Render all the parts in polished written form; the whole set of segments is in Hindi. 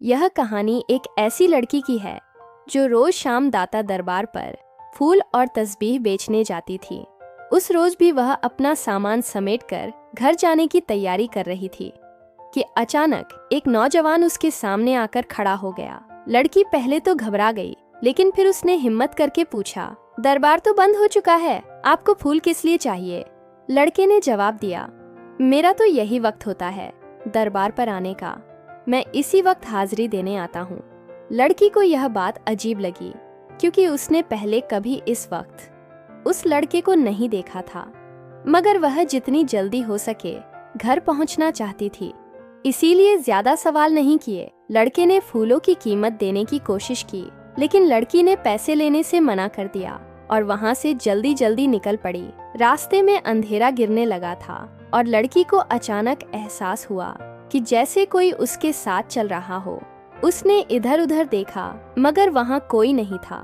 यह कहानी एक ऐसी लड़की की है जो रोज शाम दाता दरबार पर फूल और तस्बीह बेचने जाती थी। उस रोज भी वह अपना सामान समेटकर घर जाने की तैयारी कर रही थी कि अचानक एक नौजवान उसके सामने आकर खड़ा हो गया। लड़की पहले तो घबरा गई, लेकिन फिर उसने हिम्मत करके पूछा, दरबार तो बंद हो चुका है, आपको फूल किस लिए चाहिए? लड़के ने जवाब दिया, मेरा तो यही वक्त होता है दरबार पर आने का, मैं इसी वक्त हाजिरी देने आता हूँ। लड़की को यह बात अजीब लगी, क्योंकि उसने पहले कभी इस वक्त उस लड़के को नहीं देखा था, मगर वह जितनी जल्दी हो सके घर पहुंचना चाहती थी, इसीलिए ज्यादा सवाल नहीं किए। लड़के ने फूलों की कीमत देने की कोशिश की, लेकिन लड़की ने पैसे लेने से मना कर दिया और वहां से जल्दी जल्दी निकल पड़ी। रास्ते में अंधेरा गिरने लगा था और लड़की को अचानक एहसास हुआ कि जैसे कोई उसके साथ चल रहा हो। उसने इधर उधर देखा, मगर वहां कोई नहीं था।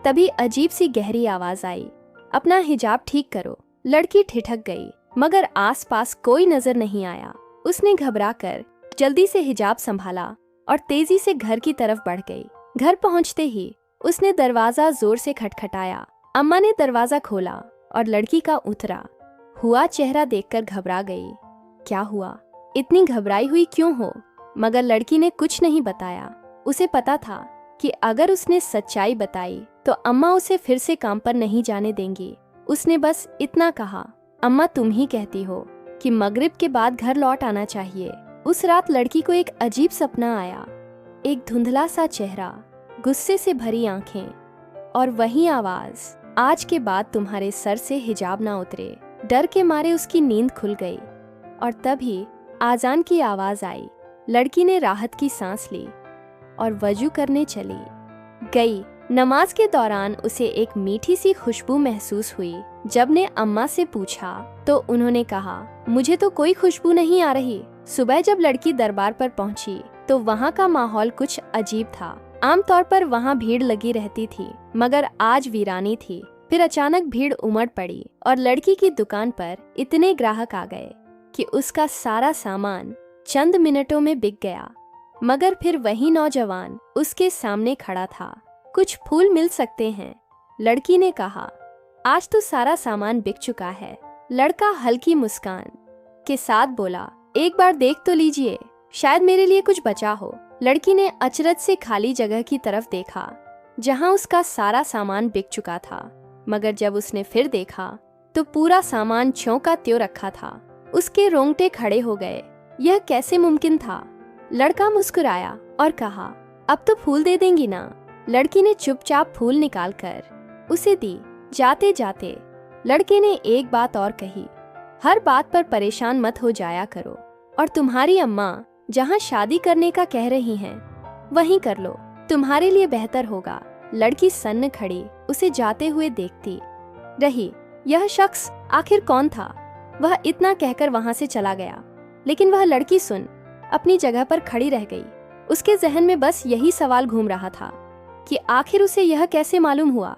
तभी अजीब सी गहरी आवाज आई, अपना हिजाब ठीक करो। लड़की ठिठक गई, मगर आसपास कोई नजर नहीं आया। उसने घबराकर जल्दी से हिजाब संभाला और तेजी से घर की तरफ बढ़ गई। घर पहुंचते ही उसने दरवाजा जोर से खटखटाया। अम्मा ने दरवाजा खोला और लड़की का उतरा हुआ चेहरा देखकर घबरा गई। क्या हुआ? इतनी घबराई हुई क्यों हो? मगर लड़की ने कुछ नहीं बताया। उसे पता था कि अगर उसने सच्चाई बताई तो अम्मा उसे फिर से काम पर नहीं जाने देंगी। उसने बस इतना कहा, अम्मा तुम ही कहती हो कि मगरिब के बाद घर लौट आना चाहिए। उस रात लड़की को एक अजीब सपना आया, एक धुंधला सा चेहरा, गुस्से से भरी आंखें और वही आवाज, आज के बाद तुम्हारे सर से हिजाब ना उतरे। डर के मारे उसकी नींद खुल गई और तभी आजान की आवाज आई। लड़की ने राहत की सांस ली और वजू करने चली गई। नमाज के दौरान उसे एक मीठी सी खुशबू महसूस हुई। जब ने अम्मा से पूछा तो उन्होंने कहा, मुझे तो कोई खुशबू नहीं आ रही। सुबह जब लड़की दरबार पर पहुंची तो वहां का माहौल कुछ अजीब था। आमतौर पर वहां भीड़ लगी रहती थी, मगर आज वीरानी थी। फिर अचानक भीड़ उमड़ पड़ी और लड़की की दुकान पर इतने ग्राहक आ गए कि उसका सारा सामान चंद मिनटों में बिक गया। मगर फिर वही नौजवान उसके सामने खड़ा था। कुछ फूल मिल सकते हैं? लड़की ने कहा। आज तो सारा सामान बिक चुका है। लड़का हल्की मुस्कान के साथ बोला, एक बार देख तो लीजिए, शायद मेरे लिए कुछ बचा हो। लड़की ने अचरज से खाली जगह की तरफ देखा जहां उसका सारा सामान बिक चुका था, मगर जब उसने फिर देखा तो पूरा सामान ज्यों का त्यों रखा था। उसके रोंगटे खड़े हो गए। यह कैसे मुमकिन था? लड़का मुस्कुराया और कहा, अब तो फूल दे देंगी ना? लड़की ने चुपचाप फूल निकालकर उसे दी। जाते जाते लड़के ने एक बात और कही, हर बात पर परेशान मत हो जाया करो, और तुम्हारी अम्मा जहाँ शादी करने का कह रही हैं वहीं कर लो, तुम्हारे लिए बेहतर होगा। लड़की सन्न खड़ी उसे जाते हुए देखती रही। यह शख्स आखिर कौन था? वह इतना कहकर वहां से चला गया, लेकिन वह लड़की सुन अपनी जगह पर खड़ी रह गई। उसके जहन में बस यही सवाल घूम रहा था कि आखिर उसे यह कैसे मालूम हुआ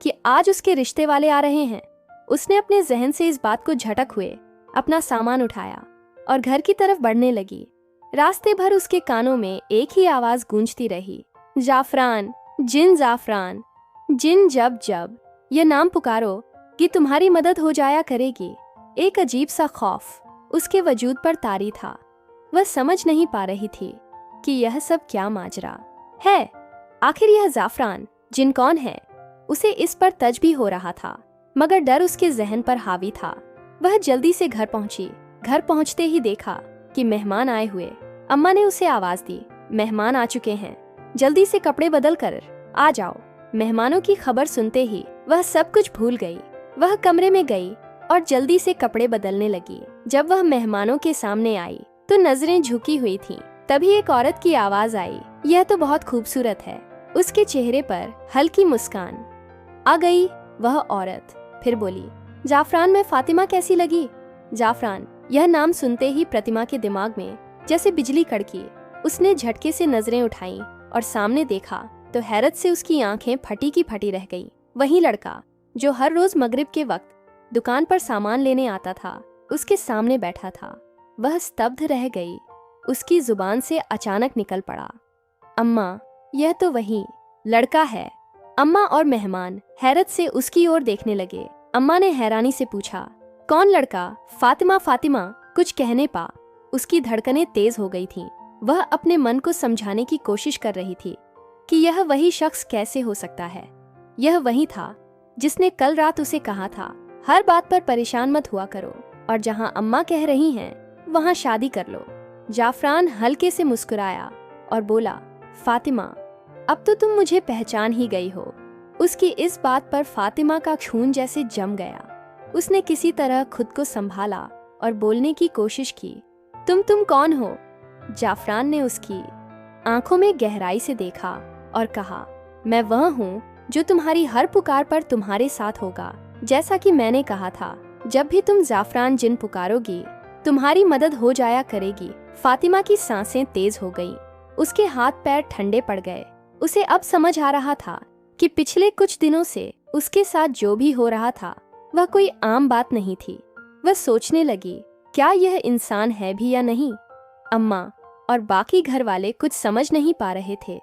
कि आज उसके रिश्ते वाले आ रहे हैं। उसने अपने जहन से इस बात को झटक हुए अपना सामान उठाया और घर की तरफ बढ़ने लगी। रास्ते भर उसके कानों में एक ही आवाज गूंजती रही, जाफरान, जिन जाफरान, जिन जब जब यह नाम पुकारो कि तुम्हारी मदद हो जाया करेगी। एक अजीब सा खौफ उसके वजूद पर तारी था। वह समझ नहीं पा रही थी कि यह सब क्या माजरा है। आखिर यह जाफरान जिन कौन है? उसे इस पर तज भी हो रहा था, मगर डर उसके जहन पर हावी था। वह जल्दी से घर पहुंची। घर पहुंचते ही देखा कि मेहमान आए हुए। अम्मा ने उसे आवाज दी, मेहमान आ चुके हैं, जल्दी से कपड़े बदल कर आ जाओ। मेहमानों की खबर सुनते ही वह सब कुछ भूल गई। वह कमरे में गई और जल्दी से कपड़े बदलने लगी। जब वह मेहमानों के सामने आई तो नजरें झुकी हुई थीं। तभी एक औरत की आवाज आई, यह तो बहुत खूबसूरत है। उसके चेहरे पर हल्की मुस्कान आ गई। वह औरत फिर बोली, जाफरान में फातिमा कैसी लगी? जाफरान, यह नाम सुनते ही प्रतिमा के दिमाग में जैसे बिजली कड़की। उसने झटके से नजरें उठाईं और सामने देखा तो हैरत से उसकी आंखें फटी की फटी रह गईं। वही लड़का जो हर रोज मगरिब के वक्त दुकान पर सामान लेने आता था, उसके सामने बैठा था। वह स्तब्ध रह गई। उसकी जुबान से अचानक निकल पड़ा, अम्मा, यह तो वही लड़का है। अम्मा और मेहमान हैरत से उसकी ओर देखने लगे। अम्मा ने हैरानी से पूछा, कौन लड़का? फातिमा फातिमा कुछ कहने पा उसकी धड़कनें तेज हो गई थीं। वह अपने मन को समझाने की कोशिश कर रही थी कि यह वही शख्स कैसे हो सकता है। यह वही था जिसने कल रात उसे कहा था, हर बात पर परेशान मत हुआ करो और जहां अम्मा कह रही हैं वहां शादी कर लो। जाफरान हल्के से मुस्कुराया और बोला, फातिमा, अब तो तुम मुझे पहचान ही गई हो। उसकी इस बात पर फातिमा का खून जैसे जम गया। उसने किसी तरह खुद को संभाला और बोलने की कोशिश की। तुम कौन हो? जाफरान ने उसकी आंखों में गहराई से देखा और कहा, मैं वह हूँ जो तुम्हारी हर पुकार पर तुम्हारे साथ होगा। जैसा कि मैंने कहा था, जब भी तुम जाफरान जिन पुकारोगी तुम्हारी मदद हो जाया करेगी। फातिमा की सांसें तेज हो गईं। उसके हाथ पैर ठंडे पड़ गए। उसे अब समझ आ रहा था कि पिछले कुछ दिनों से उसके साथ जो भी हो रहा था वह कोई आम बात नहीं थी। वह सोचने लगी, क्या यह इंसान है भी या नहीं? अम्मा और बाकी घर वाले कुछ समझ नहीं पा रहे थे।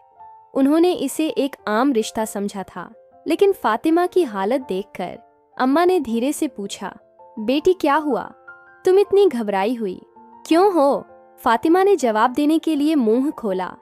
उन्होंने इसे एक आम रिश्ता समझा था, लेकिन फातिमा की हालत देखकर अम्मा ने धीरे से पूछा, बेटी क्या हुआ? तुम इतनी घबराई हुई क्यों हो? फातिमा ने जवाब देने के लिए मुंह खोला,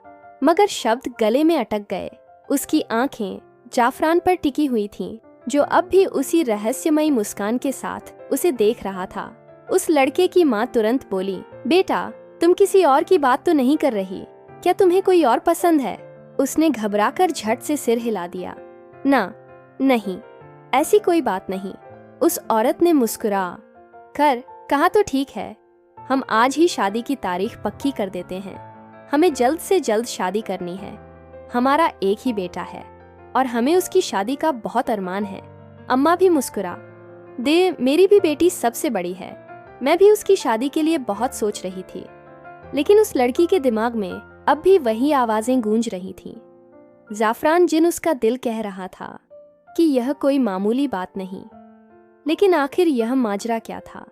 मगर शब्द गले में अटक गए। उसकी आंखें जाफरान पर टिकी हुई थीं, जो अब भी उसी रहस्यमयी मुस्कान के साथ उसे देख रहा था। उस लड़के की मां तुरंत बोली, बेटा, तुम किसी और की बात तो नहीं कर रही? क्या तुम्हें कोई और पसंद है? उसने घबराकर झट से सिर हिला दिया। ना, नहीं, ऐसी कोई बात नहीं। उस औरत ने मुस्कुरा कर कहा, तो ठीक है, हम आज ही शादी की तारीख पक्की कर देते हैं। हमें जल्द से जल्द शादी करनी है। हमारा एक ही बेटा है और हमें उसकी शादी का बहुत अरमान है। अम्मा भी मुस्कुरा दे, मेरी भी बेटी सबसे बड़ी है। मैं भी उसकी शादी के लिए बहुत सोच रही थी। लेकिन उस लड़की के दिमाग में अब भी वही आवाजें गूंज रही थीं। जाफरान जिन उसका दिल कह रहा था कि यह कोई मामूली बात नहीं, लेकिन आखिर यह माजरा क्या था?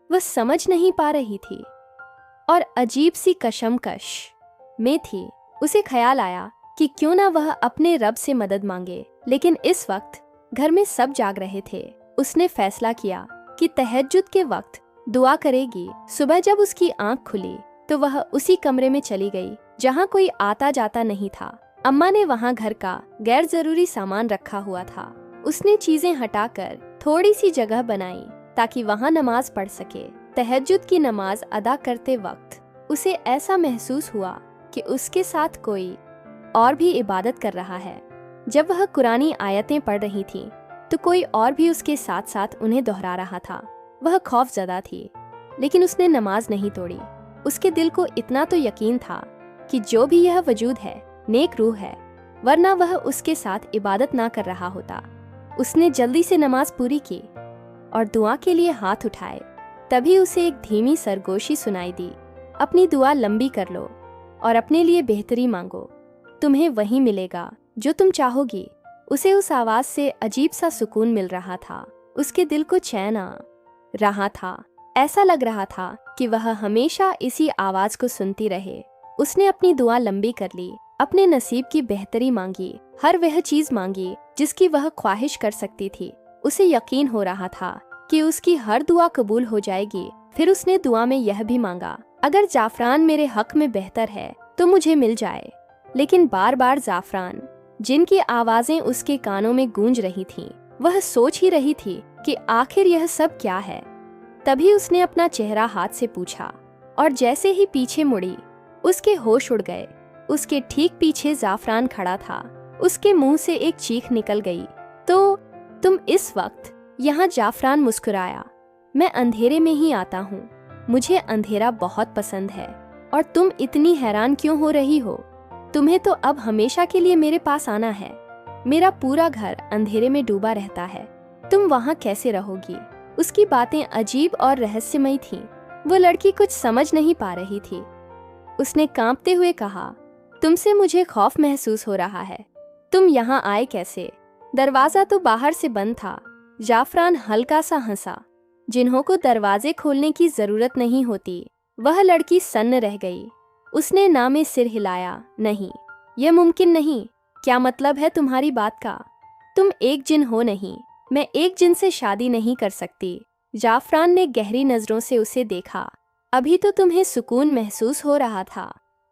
वह समझ नहीं पा रही थी और अजीब सी कशमकश में थी। उसे ख्याल आया कि क्यों ना वह अपने रब से मदद मांगे, लेकिन इस वक्त घर में सब जाग रहे थे। उसने फैसला किया कि तहज्जुद के वक्त दुआ करेगी। सुबह जब उसकी आंख खुली तो वह उसी कमरे में चली गई जहां कोई आता जाता नहीं था। अम्मा ने वहां घर का गैर जरूरी सामान रखा हुआ था। उसने चीजें हटाकर थोड़ी सी जगह बनाई ताकि वहां नमाज पढ़ सके। तहज्जुद की नमाज अदा करते वक्त उसे ऐसा महसूस हुआ कि उसके साथ कोई और भी इबादत कर रहा है। जब वह कुरानी आयतें पढ़ रही थी तो कोई और भी उसके साथ साथ उन्हें दोहरा रहा था। वह खौफजदा थी, लेकिन उसने नमाज नहीं तोड़ी। उसके दिल को इतना तो यकीन था कि जो भी यह वजूद है नेक रूह है, वरना वह उसके साथ इबादत ना कर रहा होता। उसने जल्दी से नमाज पूरी की और दुआ के लिए हाथ उठाए। तभी उसे एक धीमी सरगोशी सुनाई दी, अपनी दुआ लंबी कर लो और अपने लिए बेहतरी मांगो, तुम्हें वही मिलेगा जो तुम चाहोगी। उसे उस आवाज से अजीब सा सुकून मिल रहा था। उसके दिल को चैन आ रहा था। ऐसा लग रहा था कि वह हमेशा इसी आवाज को सुनती रहे। उसने अपनी दुआ लंबी कर ली, अपने नसीब की बेहतरी मांगी, हर वह चीज मांगी जिसकी वह ख्वाहिश कर सकती थी। उसे यकीन हो रहा था कि उसकी हर दुआ कबूल हो जाएगी। फिर उसने दुआ में यह भी मांगा, अगर जाफरान मेरे हक में बेहतर है तो मुझे मिल जाए। लेकिन बार बार जाफरान जिनकी आवाजें उसके कानों में गूंज रही थीं, वह सोच ही रही थी कि आखिर यह सब क्या है। तभी उसने अपना चेहरा हाथ से पूछा और जैसे ही पीछे मुड़ी उसके होश उड़ गए। उसके ठीक पीछे जाफरान खड़ा था। उसके मुंह से एक चीख निकल गई, तो तुम इस वक्त यहाँ? जाफरान मुस्कुराया, मैं अंधेरे में ही आता हूँ। मुझे अंधेरा बहुत पसंद है। और तुम इतनी हैरान क्यों हो रही हो? तुम्हें तो अब हमेशा के लिए मेरे पास आना है। मेरा पूरा घर अंधेरे में डूबा रहता है, तुम वहाँ कैसे रहोगी? उसकी बातें अजीब और रहस्यमयी थीं। वो लड़की कुछ समझ नहीं पा रही थी। उसने कांपते हुए कहा, तुमसे मुझे खौफ महसूस हो रहा है। तुम यहाँ आए कैसे? दरवाजा तो बाहर से बंद था। जाफरान हल्का सा हंसा। जिन्हों को दरवाजे खोलने की जरूरत नहीं होती। वह लड़की सन्न रह गई। उसने ना में सिर हिलाया, नहीं, यह मुमकिन नहीं। क्या मतलब है तुम्हारी बात का? तुम एक जिन हो नहीं, मैं एक जिन से शादी नहीं कर सकती। जाफरान ने गहरी नजरों से उसे देखा। अभी तो तुम्हें सुकून महसूस हो रहा था,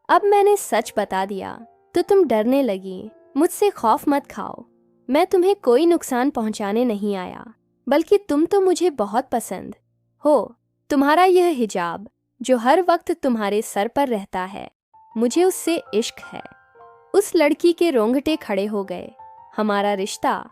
अब मैंने सच बता दिया तो तुम डरने लगी। मुझसे खौफ मत खाओ, मैं तुम्हें कोई नुकसान पहुंचाने नहीं आया, बल्कि तुम तो मुझे बहुत पसंद हो। तुम्हारा यह हिजाब जो हर वक्त तुम्हारे सर पर रहता है, मुझे उससे इश्क है। उस लड़की के रोंगटे खड़े हो गए। हमारा रिश्ता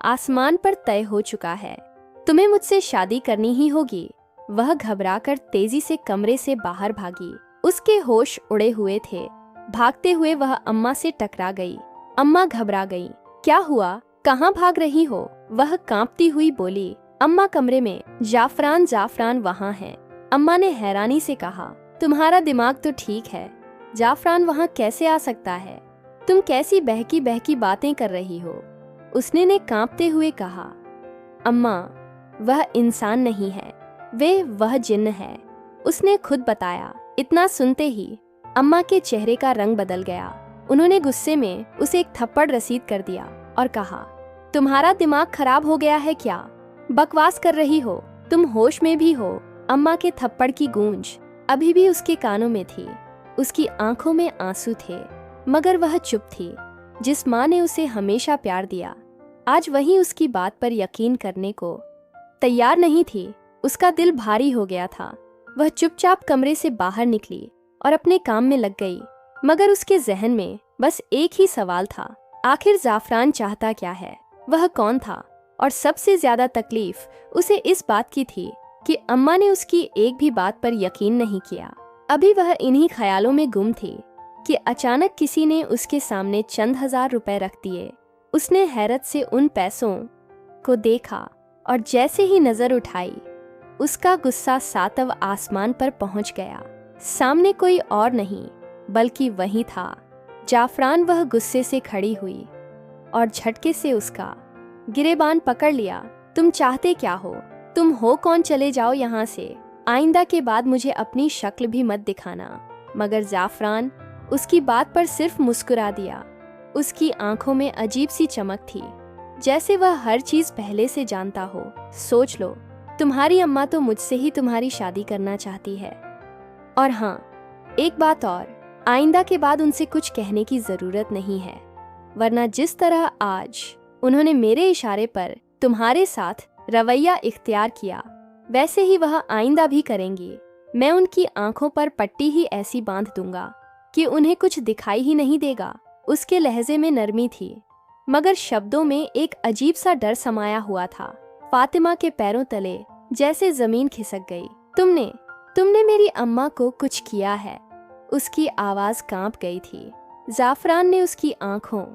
आसमान पर तय हो चुका है, तुम्हें मुझसे शादी करनी ही होगी। वह घबराकर तेजी से कमरे से बाहर भागी। उसके होश उड़े हुए थे। भागते हुए वह अम्मा से टकरा गई। अम्मा घबरा गई। क्या हुआ, कहाँ भाग रही हो? वह कांपती हुई बोली। अम्मा कमरे में, जाफरान जाफरान वहाँ है। अम्मा ने हैरानी से कहा। तुम्हारा दिमाग तो ठीक है, जाफरान वहाँ कैसे आ सकता है? तुम कैसी बहकी बहकी बातें कर रही हो? उसने ने कांपते हुए कहा। अम्मा, वह इंसान नहीं है, वह जिन्न है, उसने खुद बताया। इतना सुनते ही अम्मा के चेहरे का रंग बदल गया। उन्होंने गुस्से में उसे एक थप्पड़ रसीद कर दिया और कहा, तुम्हारा दिमाग खराब हो गया है क्या? बकवास कर रही हो, तुम होश में भी हो? अम्मा के थप्पड़ की गूंज अभी भी उसके कानों में थी। उसकी आंखों में आंसू थे, मगर वह चुप थी। जिस माँ ने उसे हमेशा प्यार दिया, आज वही उसकी बात पर यकीन करने को तैयार नहीं थी। उसका दिल भारी हो गया था। वह चुपचाप कमरे से बाहर निकली और अपने काम में लग गई। मगर उसके जहन में बस एक ही सवाल था, आखिर जाफरान चाहता क्या है? वह कौन था? और सबसे ज्यादा तकलीफ उसे इस बात की थी कि अम्मा ने उसकी एक भी बात पर यकीन नहीं किया। अभी वह इन्हीं ख्यालों में गुम थी कि अचानक किसी ने उसके सामने चंद हजार रुपए रख दिए। उसने हैरत से उन पैसों को देखा और जैसे ही नजर उठाई, उसका गुस्सा सातव आसमान पर पहुंच गया। सामने कोई और नहीं बल्कि वही था, जाफरान। वह गुस्से से खड़ी हुई और झटके से उसका गिरेबान पकड़ लिया। तुम चाहते क्या हो? तुम हो कौन? चले जाओ यहाँ से। आइंदा के बाद मुझे अपनी शक्ल भी मत दिखाना। मगर जाफरान उसकी बात पर सिर्फ मुस्कुरा दिया। उसकी आंखों में अजीब सी चमक थी, जैसे वह हर चीज पहले से जानता हो। सोच लो, तुम्हारी अम्मा तो मुझसे ही तुम्हारी शादी करना चाहती है। और हाँ, एक बात और, आइंदा के बाद उनसे कुछ कहने की जरूरत नहीं है, वरना जिस तरह आज उन्होंने मेरे इशारे पर तुम्हारे साथ रवैया इख्तियार किया, वैसे ही वह आइंदा भी करेंगी। मैं उनकी आंखों पर पट्टी ही ऐसी बांध दूंगा कि उन्हें कुछ दिखाई ही नहीं देगा। उसके लहजे में नरमी थी, मगर शब्दों में एक अजीब सा डर समाया हुआ था। फातिमा के पैरों तले जैसे जमीन खिसक गई। तुमने मेरी अम्मा को कुछ किया है। उसकी आवाज कांप गई थी। जाफरान ने उसकी आंखों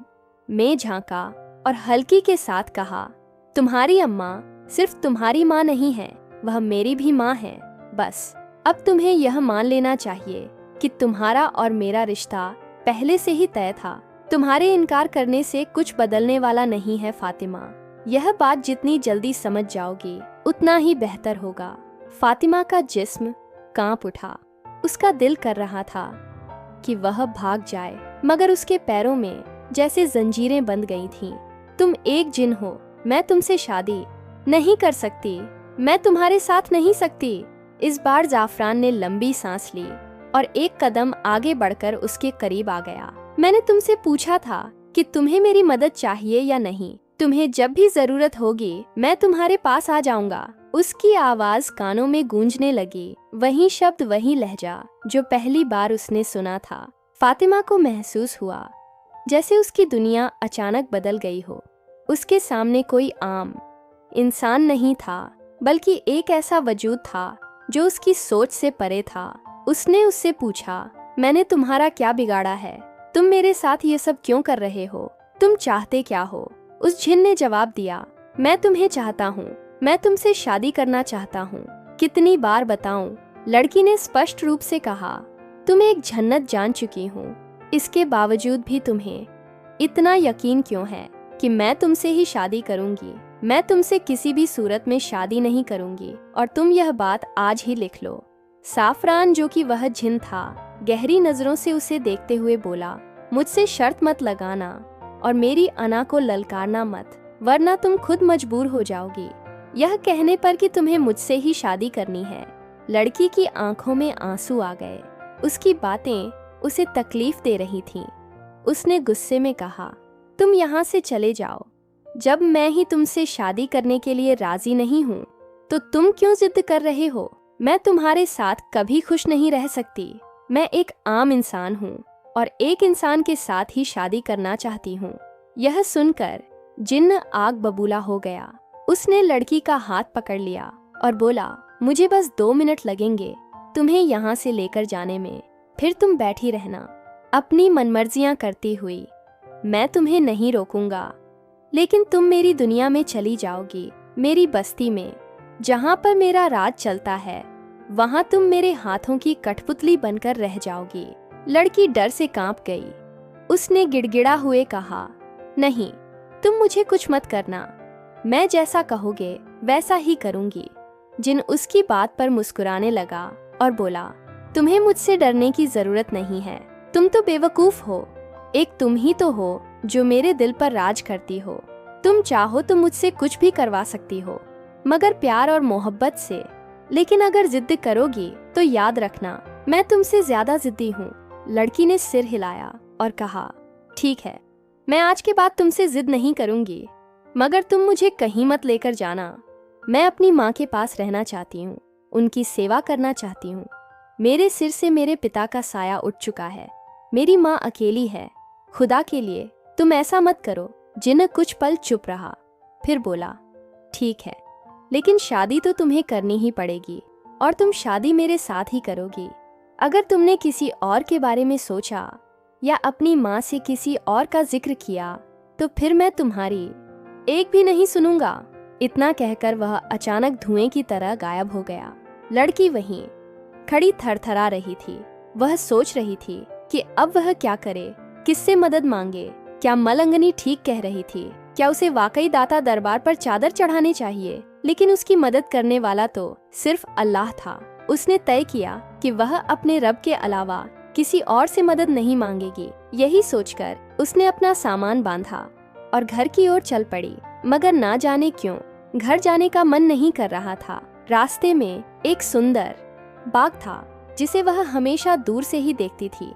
में झांका और हल्की के साथ कहा, तुम्हारी अम्मा सिर्फ तुम्हारी माँ नहीं है, वह मेरी भी माँ है। बस अब तुम्हें यह मान लेना चाहिए कि तुम्हारा और मेरा रिश्ता पहले से ही तय था। तुम्हारे इनकार करने से कुछ बदलने वाला नहीं है फातिमा। यह बात जितनी जल्दी समझ जाओगी उतना ही बेहतर होगा। फातिमा का जिस्म कांप उठा। उसका दिल कर रहा था कि वह भाग जाए, मगर उसके पैरों में जैसे जंजीरें बंध गई थीं। तुम एक जिन हो, मैं तुमसे शादी नहीं कर सकती, मैं तुम्हारे साथ नहीं सकती। इस बार जाफरान ने लंबी सांस ली और एक कदम आगे बढ़कर उसके करीब आ गया। मैंने तुमसे पूछा था कि तुम्हें मेरी मदद चाहिए या नहीं। तुम्हें जब भी जरूरत होगी मैं तुम्हारे पास आ जाऊंगा। उसकी आवाज कानों में गूंजने लगी, वही शब्द, वही लहजा जो पहली बार उसने सुना था। फातिमा को महसूस हुआ जैसे उसकी दुनिया अचानक बदल गई हो। उसके सामने कोई आम इंसान नहीं था, बल्कि एक ऐसा वजूद था जो उसकी सोच से परे था। उसने उससे पूछा, मैंने तुम्हारा क्या बिगाड़ा है? तुम मेरे साथ ये सब क्यों कर रहे हो? तुम चाहते क्या हो? उस जिन ने जवाब दिया, मैं तुम्हें चाहता हूँ, मैं तुमसे शादी करना चाहता हूँ। कितनी बार बताऊं? लड़की ने स्पष्ट रूप से कहा, तुम एक जन्नत जान चुकी हूँ, इसके बावजूद भी तुम्हें इतना यकीन क्यों है कि मैं तुमसे ही शादी करूंगी? मैं तुमसे किसी भी सूरत में शादी नहीं करूंगी, और तुम यह बात आज ही लिख लो। साफरान, जो कि वह जिन था, गहरी नजरों से उसे देखते हुए बोला, मुझसे शर्त मत लगाना और मेरी अना को ललकारना मत, वरना तुम खुद मजबूर हो जाओगी। यह कहने पर कि तुम्हें मुझसे ही शादी करनी है, लड़की की आंखों में आंसू आ गए। उसकी बातें उसे तकलीफ दे रही थीं। उसने गुस्से में कहा, तुम यहाँ से चले जाओ। जब मैं ही तुमसे शादी करने के लिए राजी नहीं हूँ तो तुम क्यों जिद कर रहे हो? मैं तुम्हारे साथ कभी खुश नहीं रह सकती। मैं एक आम इंसान हूँ और एक इंसान के साथ ही शादी करना चाहती हूँ। यह सुनकर जिन्न आग बबूला हो गया। उसने लड़की का हाथ पकड़ लिया और बोला, मुझे बस 2 मिनट लगेंगे तुम्हें यहाँ से लेकर जाने में, फिर तुम बैठी रहना अपनी मनमर्जियाँ करती हुई। मैं तुम्हें नहीं रोकूंगा, लेकिन तुम मेरी दुनिया में चली जाओगी, मेरी बस्ती में जहाँ पर मेरा राज चलता है। वहाँ तुम मेरे हाथों की कठपुतली बनकर रह जाओगी। लड़की डर से कांप गई। उसने गिड़गिड़ा हुए कहा, नहीं, तुम मुझे कुछ मत करना, मैं जैसा कहोगे वैसा ही करूंगी। जिन उसकी बात पर मुस्कुराने लगा और बोला, तुम्हें मुझसे डरने की जरूरत नहीं है, तुम तो बेवकूफ हो। एक तुम ही तो हो जो मेरे दिल पर राज करती हो। तुम चाहो तो मुझसे कुछ भी करवा सकती हो, मगर प्यार और मोहब्बत से। लेकिन अगर जिद करोगी तो याद रखना, मैं तुमसे ज्यादा जिद्दी हूँ। लड़की ने सिर हिलाया और कहा, ठीक है, मैं आज के बाद तुमसे जिद नहीं करूंगी, मगर तुम मुझे कहीं मत लेकर जाना। मैं अपनी माँ के पास रहना चाहती हूँ, उनकी सेवा करना चाहती हूँ। मेरे सिर से मेरे पिता का साया उठ चुका है। मेरी माँ अकेली है। खुदा के लिए तुम ऐसा मत करो। जिन्न कुछ पल चुप रहा, फिर बोला, ठीक है, लेकिन शादी तो तुम्हें करनी ही पड़ेगी और तुम शादी मेरे साथ ही करोगी। अगर तुमने किसी और के बारे में सोचा या अपनी माँ से किसी और का जिक्र किया तो फिर मैं तुम्हारी एक भी नहीं सुनूंगा। इतना कहकर वह अचानक धुएं की तरह गायब हो गया। लड़की वहीं खड़ी थरथरा रही थी। वह सोच रही थी कि अब वह क्या करे, किससे मदद मांगे। क्या मलंगनी ठीक कह रही थी? क्या उसे वाकई दाता दरबार पर चादर चढ़ानी चाहिए? लेकिन उसकी मदद करने वाला तो सिर्फ अल्लाह था। उसने तय किया कि वह अपने रब के अलावा किसी और से मदद नहीं मांगेगी। यही सोचकर उसने अपना सामान बांधा और घर की ओर चल पड़ी। मगर ना जाने क्यों घर जाने का मन नहीं कर रहा था। रास्ते में एक सुंदर बाग था जिसे वह हमेशा दूर से ही देखती थी,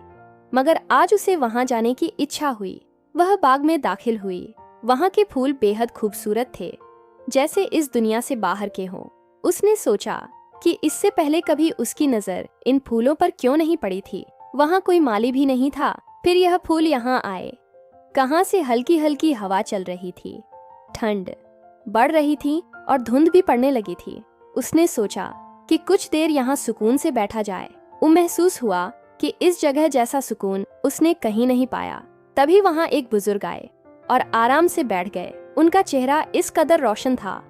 मगर आज उसे वहां जाने की इच्छा हुई। वह बाग में दाखिल हुई। वहां के फूल बेहद खूबसूरत थे, जैसे इस दुनिया से बाहर के हों। उसने सोचा कि इससे पहले कभी उसकी नजर इन फूलों पर क्यों नहीं पड़ी थी। वहां कोई माली भी नहीं था। फिर यह फूल यहाँ आए। कहाँ से हल्की हल्की हवा चल रही थी। ठंड बढ़ रही थी और धुंध भी पड़ने लगी थी। उसने सोचा कि कुछ देर यहाँ सुकून से बैठा जाए। वो महसूस हुआ कि इस जगह जैसा सुकून उसने कहीं नहीं पाया। तभी वहाँ एक बुजुर्ग आए और आराम से बैठ गए। उनका चेहरा इस कदर रोशन था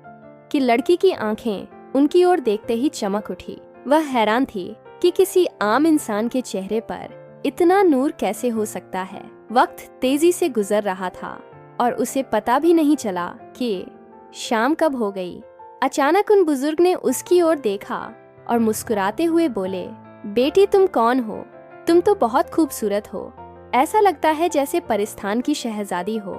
कि लड़की की आंखें उनकी ओर देखते ही चमक उठी। वह हैरान थी कि किसी आम इंसान के चेहरे पर इतना नूर कैसे हो सकता है। वक्त तेजी से गुजर रहा था और उसे पता भी नहीं चला कि शाम कब हो गई। अचानक उन बुजुर्ग ने उसकी ओर देखा और मुस्कुराते हुए बोले, बेटी तुम कौन हो? तुम तो बहुत खूबसूरत हो। ऐसा लगता है जैसे परिस्थान की शहजादी हो,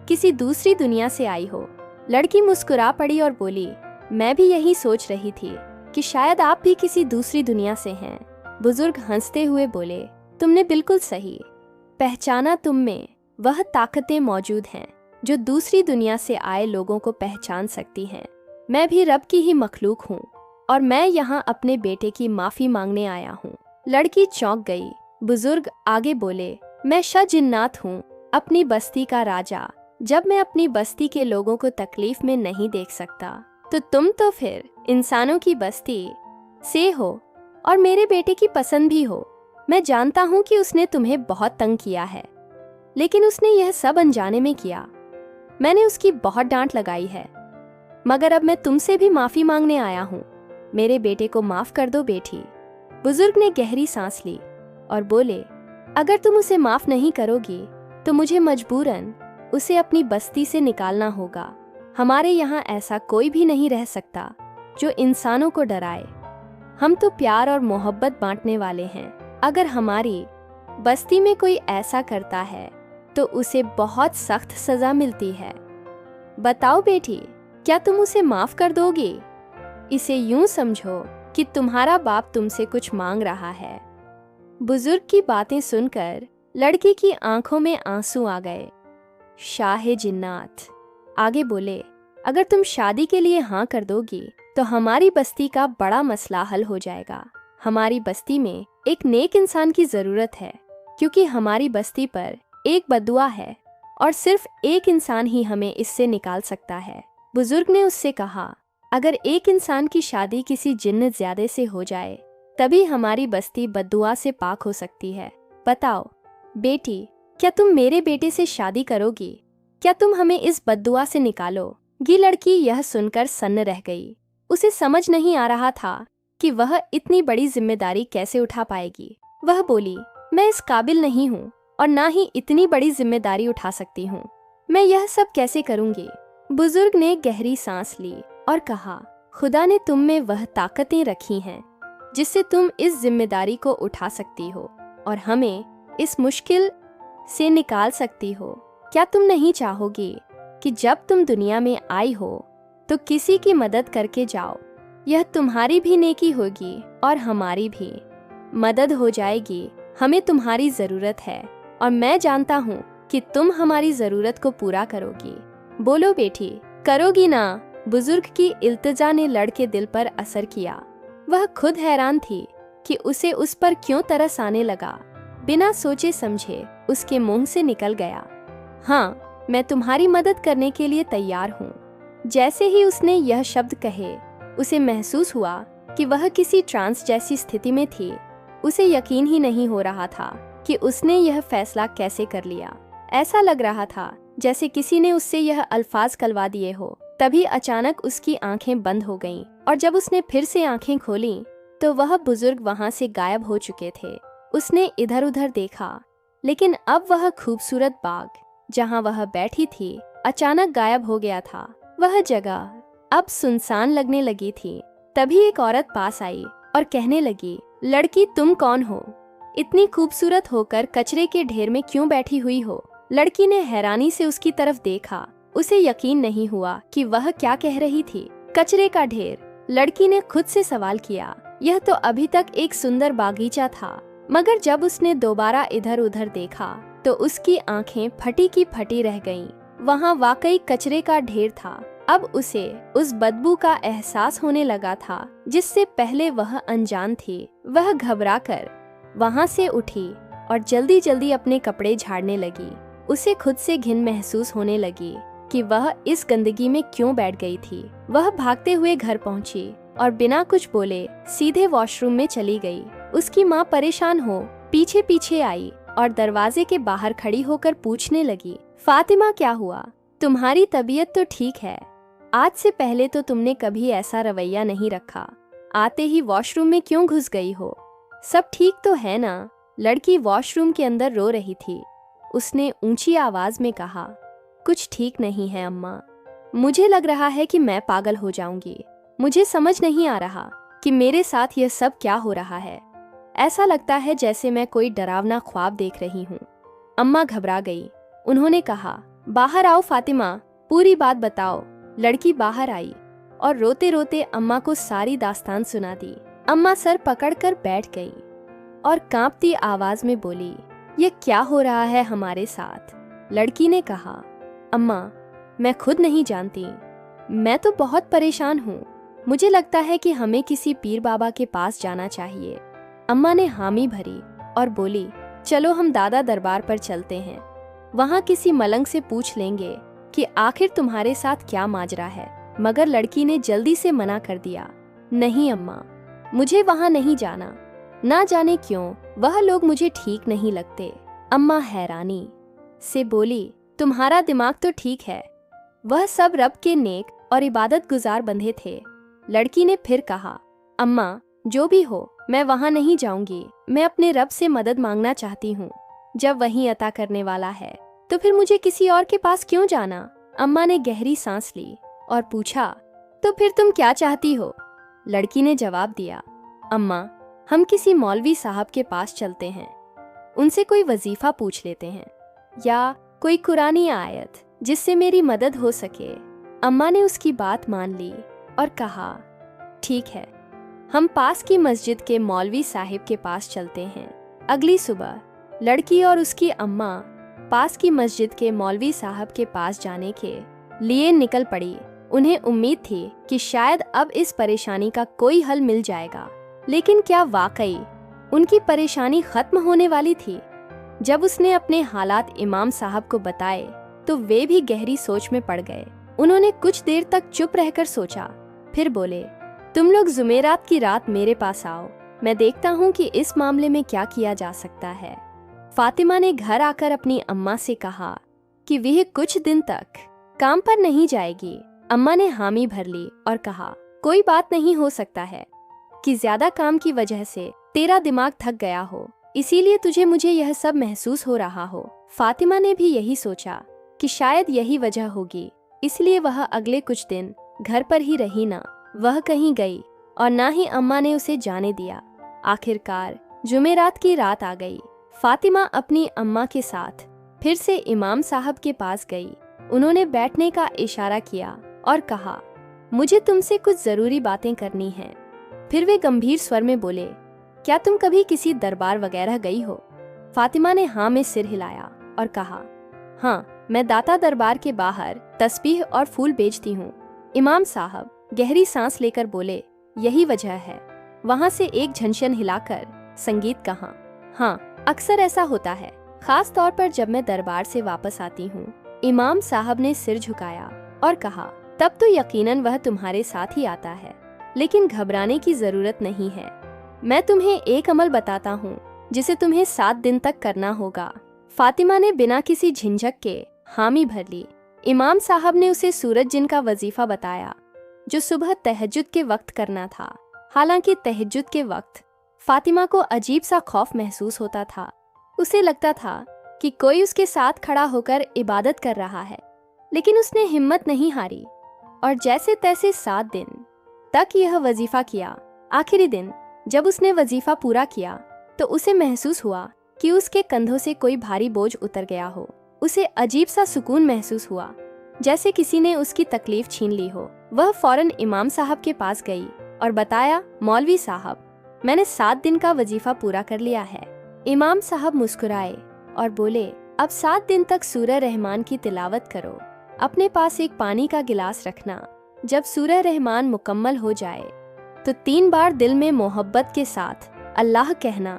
किसी दूसरी दुनिया से आई हो। लड़की मुस्कुरा पड़ी और बोली, मैं भी यही सोच रही थी कि शायद आप भी किसी दूसरी दुनिया से हैं। बुजुर्ग हंसते हुए बोले, तुमने बिल्कुल सही पहचाना। तुम में वह ताकतें मौजूद हैं जो दूसरी दुनिया से आए लोगों को पहचान सकती हैं। मैं भी रब की ही मखलूक हूँ और मैं यहाँ अपने बेटे की माफी मांगने आया हूँ। लड़की चौंक गई। बुजुर्ग आगे बोले, मैं शाह जिन्नात हूँ, अपनी बस्ती का राजा। जब मैं अपनी बस्ती के लोगों को तकलीफ में नहीं देख सकता तो तुम तो फिर इंसानों की बस्ती से हो और मेरे बेटे की पसंद भी हो। मैं जानता हूँ कि उसने तुम्हें बहुत तंग किया है, लेकिन उसने यह सब अनजाने में किया। मैंने उसकी बहुत डांट लगाई है, मगर अब मैं तुमसे भी माफी मांगने आया हूँ। मेरे बेटे को माफ कर दो बेटी। बुजुर्ग ने गहरी सांस ली और बोले, अगर तुम उसे माफ नहीं करोगी तो मुझे मजबूरन उसे अपनी बस्ती से निकालना होगा। हमारे यहाँ ऐसा कोई भी नहीं रह सकता जो इंसानों को डराए। हम तो प्यार और मोहब्बत बांटने वाले हैं। अगर हमारी बस्ती में कोई ऐसा करता है तो उसे बहुत सख्त सजा मिलती है। बताओ बेटी, क्या तुम उसे माफ कर दोगी? इसे यूं समझो कि तुम्हारा बाप तुमसे कुछ मांग रहा है। बुजुर्ग की बातें सुनकर लड़की की आंखों में आंसू आ गए। शाह जिन्नात आगे बोले, अगर तुम शादी के लिए हाँ कर दोगी तो हमारी बस्ती का बड़ा मसला हल हो जाएगा। हमारी बस्ती में एक नेक इंसान की जरूरत है, क्योंकि हमारी बस्ती पर एक बद्दुआ है और सिर्फ एक इंसान ही हमें इससे निकाल सकता है। बुजुर्ग ने उससे कहा, अगर एक इंसान की शादी किसी जिन्न ज़्यादा से हो जाए तभी हमारी बस्ती बद्दुआ से पाक हो सकती है। बताओ बेटी, क्या तुम मेरे बेटे से शादी करोगी? क्या तुम हमें इस बद्दुआ से निकालोगी? लड़की यह सुनकर सन्न रह गई। उसे समझ नहीं आ रहा था कि वह इतनी बड़ी जिम्मेदारी कैसे उठा पाएगी। वह बोली, मैं इस काबिल नहीं हूँ और ना ही इतनी बड़ी जिम्मेदारी उठा सकती हूँ। मैं यह सब कैसे करूँगी? बुजुर्ग ने गहरी सांस ली और कहा, खुदा ने तुम में वह ताकतें रखी हैं जिससे तुम इस जिम्मेदारी को उठा सकती हो और हमें इस मुश्किल से निकाल सकती हो। क्या तुम नहीं चाहोगी कि जब तुम दुनिया में आई हो तो किसी की मदद करके जाओ? यह तुम्हारी भी नेकी होगी और हमारी भी मदद हो जाएगी। हमें तुम्हारी ज़रूरत है और मैं जानता हूँ कि तुम हमारी ज़रूरत को पूरा करोगी। बोलो बेटी, करोगी ना? बुजुर्ग की इल्तिजा ने लड़के दिल पर असर किया। वह खुद हैरान थी कि उसे उस पर क्यों तरस आने लगा। बिना सोचे समझे उसके मुंह से निकल गया, हाँ, मैं तुम्हारी मदद करने के लिए तैयार हूँ। जैसे ही उसने यह शब्द कहे, उसे महसूस हुआ कि वह किसी ट्रांस जैसी स्थिति में थी। उसे यकीन ही नहीं हो रहा था कि उसने यह फैसला कैसे कर लिया। ऐसा लग रहा था जैसे किसी ने उससे यह अल्फाज कलवा दिए हो। तभी अचानक उसकी आंखें बंद हो गईं और जब उसने फिर से आंखें खोलीं तो वह बुजुर्ग वहां से गायब हो चुके थे। उसने इधर उधर देखा, लेकिन अब वह खूबसूरत बाग जहां वह बैठी थी अचानक गायब हो गया था। वह जगह अब सुनसान लगने लगी थी। तभी एक औरत पास आई और कहने लगी, लड़की, तुम कौन हो? इतनी खूबसूरत होकर कचरे के ढेर में क्यों बैठी हुई हो? लड़की ने हैरानी से उसकी तरफ देखा। उसे यकीन नहीं हुआ कि वह क्या कह रही थी। कचरे का ढेर? लड़की ने खुद से सवाल किया। यह तो अभी तक एक सुंदर बागीचा था। मगर जब उसने दोबारा इधर उधर देखा तो उसकी आंखें फटी की फटी रह गईं। वहाँ वाकई कचरे का ढेर था। अब उसे उस बदबू का एहसास होने लगा था जिससे पहले वह अनजान थी। वह घबराकर वहाँ से उठी और जल्दी जल्दी अपने कपड़े झाड़ने लगी। उसे खुद से घिन महसूस होने लगी कि वह इस गंदगी में क्यों बैठ गई थी। वह भागते हुए घर पहुंची और बिना कुछ बोले सीधे वॉशरूम में चली गई। उसकी माँ परेशान हो पीछे पीछे आई और दरवाजे के बाहर खड़ी होकर पूछने लगी, फातिमा, क्या हुआ? तुम्हारी तबीयत तो ठीक है। आज से पहले तो तुमने कभी ऐसा रवैया नहीं रखा। आते ही वॉशरूम में क्यों घुस गई हो? सब ठीक तो है ना? लड़की वॉशरूम के अंदर रो रही थी। उसने ऊंची आवाज में कहा, कुछ ठीक नहीं है अम्मा। मुझे लग रहा है कि मैं पागल हो जाऊंगी। मुझे समझ नहीं आ रहा कि मेरे साथ यह सब क्या हो रहा है। ऐसा लगता है जैसे मैं कोई डरावना ख्वाब देख रही हूँ। अम्मा घबरा गई। उन्होंने कहा, बाहर आओ फातिमा, पूरी बात बताओ। लड़की बाहर आई और रोते रोते अम्मा को सारी दास्तान सुना दी। अम्मा सर पकड़कर बैठ गई और कांपती आवाज में बोली, ये क्या हो रहा है हमारे साथ? लड़की ने कहा, अम्मा, मैं खुद नहीं जानती। मैं तो बहुत परेशान हूँ। मुझे लगता है कि हमें किसी पीर बाबा के पास जाना चाहिए। अम्मा ने हामी भरी और बोली, चलो हम दादा दरबार पर चलते हैं। वहाँ किसी मलंग से पूछ लेंगे कि आखिर तुम्हारे साथ क्या माजरा है। मगर लड़की ने जल्दी से मना कर दिया, नहीं अम्मा, मुझे वहाँ नहीं जाना। ना जाने क्यों वह लोग मुझे ठीक नहीं लगते। अम्मा हैरानी से बोली, तुम्हारा दिमाग तो ठीक है। वह सब रब के नेक और इबादत गुजार बंधे थे। लड़की ने फिर कहा, अम्मा, जो भी हो, मैं वहाँ नहीं जाऊंगी। मैं अपने रब से मदद मांगना चाहती हूँ। जब वही अता करने वाला है तो फिर मुझे किसी और के पास क्यों जाना? अम्मा ने गहरी सांस ली और पूछा, तो फिर तुम क्या चाहती हो? लड़की ने जवाब दिया, अम्मा, हम किसी मौलवी साहब के पास चलते हैं। उनसे कोई वजीफा पूछ लेते हैं या कोई कुरानी आयत जिससे मेरी मदद हो सके। अम्मा ने उसकी बात मान ली और कहा, ठीक है, हम पास की मस्जिद के मौलवी साहिब के पास चलते हैं। अगली सुबह लड़की और उसकी अम्मा पास की मस्जिद के मौलवी साहब के पास जाने के लिए निकल पड़ी। उन्हें उम्मीद थी कि शायद अब इस परेशानी का कोई हल मिल जाएगा, लेकिन क्या वाकई उनकी परेशानी खत्म होने वाली थी? जब उसने अपने हालात इमाम साहब को बताए तो वे भी गहरी सोच में पड़ गए। उन्होंने कुछ देर तक चुप रहकर सोचा, फिर बोले, तुम लोग जुमेरात की रात मेरे पास आओ, मैं देखता हूँ कि इस मामले में क्या किया जा सकता है। फातिमा ने घर आकर अपनी अम्मा से कहा कि वह कुछ दिन तक काम पर नहीं जाएगी। अम्मा ने हामी भर ली और कहा, कोई बात नहीं, हो सकता है कि ज्यादा काम की वजह से तेरा दिमाग थक गया हो, इसीलिए तुझे मुझे यह सब महसूस हो रहा हो। फातिमा ने भी यही सोचा कि शायद यही वजह होगी, इसलिए वह अगले कुछ दिन घर पर ही रही। ना वह कहीं गई और ना ही अम्मा ने उसे जाने दिया। आखिरकार जुमेरात की रात आ गई। फातिमा अपनी अम्मा के साथ फिर से इमाम साहब के पास गई। उन्होंने बैठने का इशारा किया और कहा, मुझे तुमसे कुछ जरूरी बातें करनी हैं। फिर वे गंभीर स्वर में बोले, क्या तुम कभी किसी दरबार वगैरह गई हो? फातिमा ने हाँ में सिर हिलाया और कहा, हाँ, मैं दाता दरबार के बाहर तस्बीह और फूल बेचती हूँ। इमाम साहब गहरी सांस लेकर बोले, यही वजह है, वहाँ से एक झंझन हिलाकर संगीत कहाँ। हाँ, अक्सर ऐसा होता है, खास तौर पर जब मैं दरबार से वापस आती हूँ। इमाम साहब ने सिर झुकाया और कहा, तब तो यकीनन वह तुम्हारे साथ ही आता है, लेकिन घबराने की जरूरत नहीं है। मैं तुम्हें एक अमल बताता हूँ जिसे तुम्हें 7 दिन तक करना होगा। फातिमा ने बिना किसी झिझक के हामी भर ली। इमाम साहब ने उसे सूरज जिन का वजीफा बताया जो सुबह तहज्जुद के वक्त करना था। हालांकि तहज्जुद के वक्त फातिमा को अजीब सा खौफ महसूस होता था। उसे लगता था कि कोई उसके साथ खड़ा होकर इबादत कर रहा है, लेकिन उसने हिम्मत नहीं हारी और जैसे तैसे 7 दिन तक यह वजीफा किया। आखिरी दिन जब उसने वजीफा पूरा किया तो उसे महसूस हुआ कि उसके कंधों से कोई भारी बोझ उतर गया हो। उसे अजीब सा सुकून महसूस हुआ, जैसे किसी ने उसकी तकलीफ छीन ली हो। वह फौरन इमाम साहब के पास गई और बताया, मौलवी साहब, मैंने 7 दिन का वजीफा पूरा कर लिया है। इमाम साहब मुस्कुराए और बोले, अब 7 दिन तक सूरह रहमान की तिलावत करो। अपने पास एक पानी का गिलास रखना। जब सूरह रहमान मुकम्मल हो जाए तो 3 बार दिल में मोहब्बत के साथ अल्लाह कहना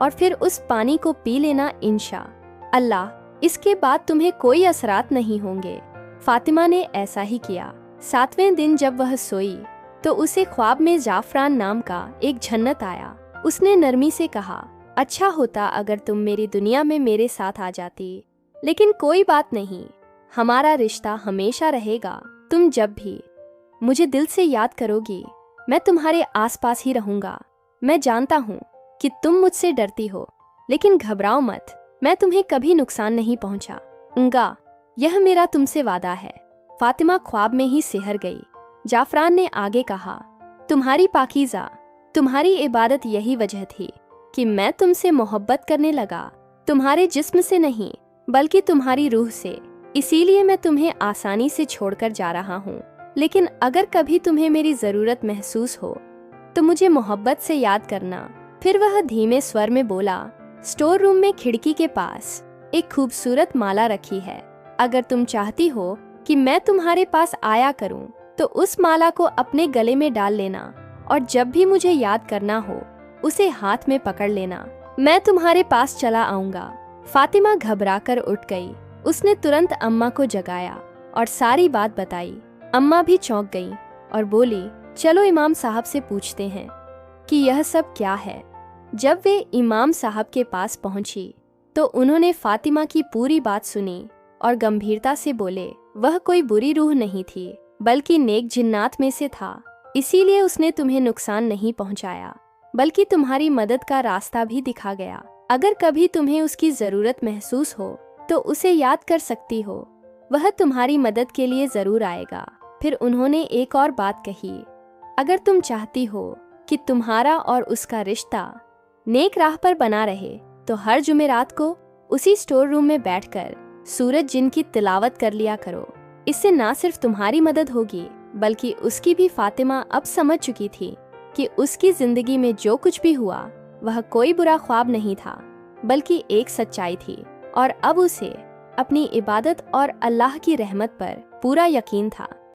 और फिर उस पानी को पी लेना, इंशा अल्लाह। इसके बाद तुम्हें कोई असरात नहीं होंगे। फातिमा ने ऐसा ही किया। 7वें दिन जब वह सोई तो उसे ख्वाब में जाफरान नाम का एक जन्नत आया। उसने नरमी से कहा, अच्छा होता अगर तुम मेरी दुनिया में मेरे साथ आ जाती, लेकिन कोई बात नहीं, हमारा रिश्ता हमेशा रहेगा। तुम जब भी मुझे दिल से याद करोगी, मैं तुम्हारे आसपास ही रहूंगा। मैं जानता हूँ कि तुम मुझसे डरती हो, लेकिन घबराओ मत, मैं तुम्हें कभी नुकसान नहीं पहुँचाऊंगा, यह मेरा तुमसे वादा है। फातिमा ख्वाब में ही सिहर गई। जाफरान ने आगे कहा, तुम्हारी पाकीज़ा, तुम्हारी इबादत यही वजह थी कि मैं तुमसे मोहब्बत करने लगा, तुम्हारे जिस्म से नहीं बल्कि तुम्हारी रूह से। इसीलिए मैं तुम्हें आसानी से छोड़कर जा रहा हूँ, लेकिन अगर कभी तुम्हें मेरी ज़रूरत महसूस हो तो मुझे मोहब्बत से याद करना। फिर वह धीमे स्वर में बोला, स्टोर रूम में खिड़की के पास एक खूबसूरत माला रखी है। अगर तुम चाहती हो कि मैं तुम्हारे पास आया करूं, तो उस माला को अपने गले में डाल लेना और जब भी मुझे याद करना हो उसे हाथ में पकड़ लेना। मैं तुम्हारे पास चला आऊंगा। फातिमा घबराकर उठ गई। उसने तुरंत अम्मा को जगाया और सारी बात बताई। अम्मा भी चौंक गई और बोली, चलो इमाम साहब से पूछते हैं कि यह सब क्या है। जब वे इमाम साहब के पास पहुंची तो उन्होंने फातिमा की पूरी बात सुनी और गंभीरता से बोले, वह कोई बुरी रूह नहीं थी बल्कि नेक जिन्नात में से था। इसीलिए उसने तुम्हें नुकसान नहीं पहुंचाया, बल्कि तुम्हारी मदद का रास्ता भी दिखा गया। अगर कभी तुम्हें उसकी जरूरत महसूस हो तो उसे याद कर सकती हो, वह तुम्हारी मदद के लिए जरूर आएगा। फिर उन्होंने एक और बात कही, अगर तुम चाहती हो कि तुम्हारा और उसका रिश्ता नेक राह पर बना रहे तो हर जुमेरात को उसी स्टोर रूम में बैठकर सूरज जिन की तिलावत कर लिया करो। इससे ना सिर्फ तुम्हारी मदद होगी बल्कि उसकी भी। फातिमा अब समझ चुकी थी कि उसकी जिंदगी में जो कुछ भी हुआ वह कोई बुरा ख्वाब नहीं था बल्कि एक सच्चाई थी, और अब उसे अपनी इबादत और अल्लाह की रहमत पर पूरा यकीन था।